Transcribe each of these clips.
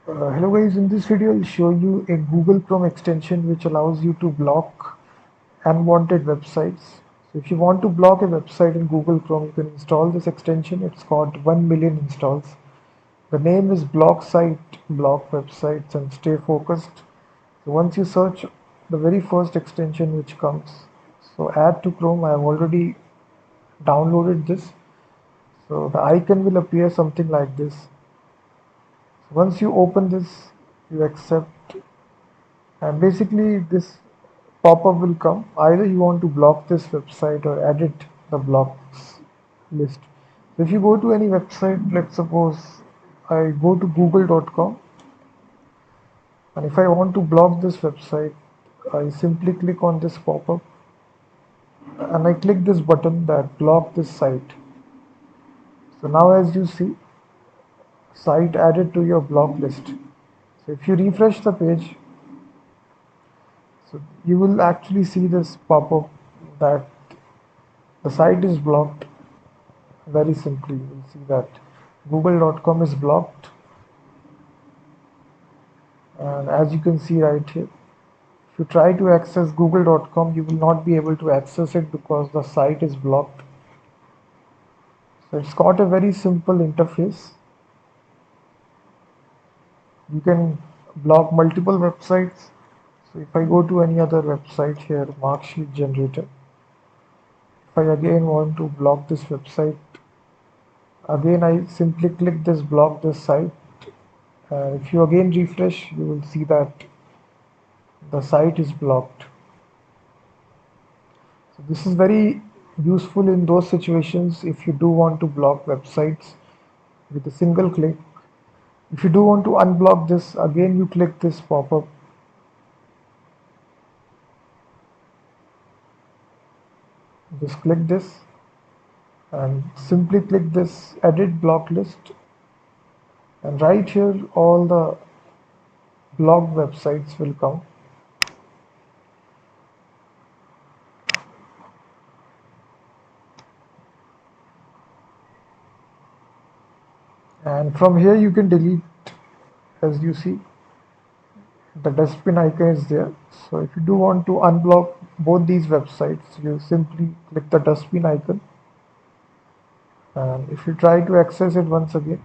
Hello guys, in this video I'll show you a Google Chrome extension which allows you to block unwanted websites. So if you want to block a website in Google Chrome, you can install this extension. It's got 1 million installs. The name is block site, block websites and stay focused. So once you search the very first extension which comes, so add to Chrome, I have already downloaded this. So the icon will appear something like this. Once you open this, you accept, and basically this pop-up will come. Either you want to block this website or edit the blocks list. So if you go to any website, let's suppose I go to google.com, and if I want to block this website, I simply click on this pop-up and I click this button that block this site. So now as you see, site added to your block list. So if you refresh the page, so you will actually see this pop-up that the site is blocked. Very simply, you will see that google.com is blocked, and as you can see right here, if you try to access google.com, you will not be able to access it because the site is blocked. So it's got a very simple interface. You can block multiple websites. So if I go to any other website here, marksheet generator, if I again want to block this website, again I simply click this block this site. If you again refresh, you will see that the site is blocked. So this is very useful in those situations if you do want to block websites with a single click. If you do want to unblock this, again you click this pop-up, just click this and simply click this edit block list, and right here all the blocked websites will come. And from here you can delete. As you see, the dustbin icon is there. So if you do want to unblock both these websites, you simply click the dustbin icon, and if you try to access it once again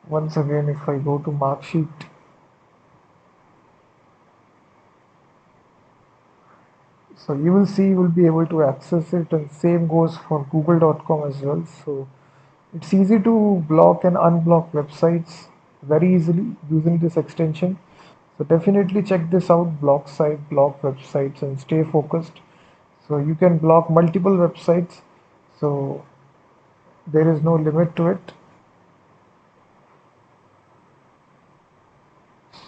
if I go to marksheet, so you will see you will be able to access it, and same goes for google.com as well. So it's easy to block and unblock websites very easily using this extension. So definitely check this out, block site, block websites and stay focused. So you can block multiple websites, so there is no limit to it.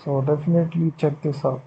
So definitely check this out.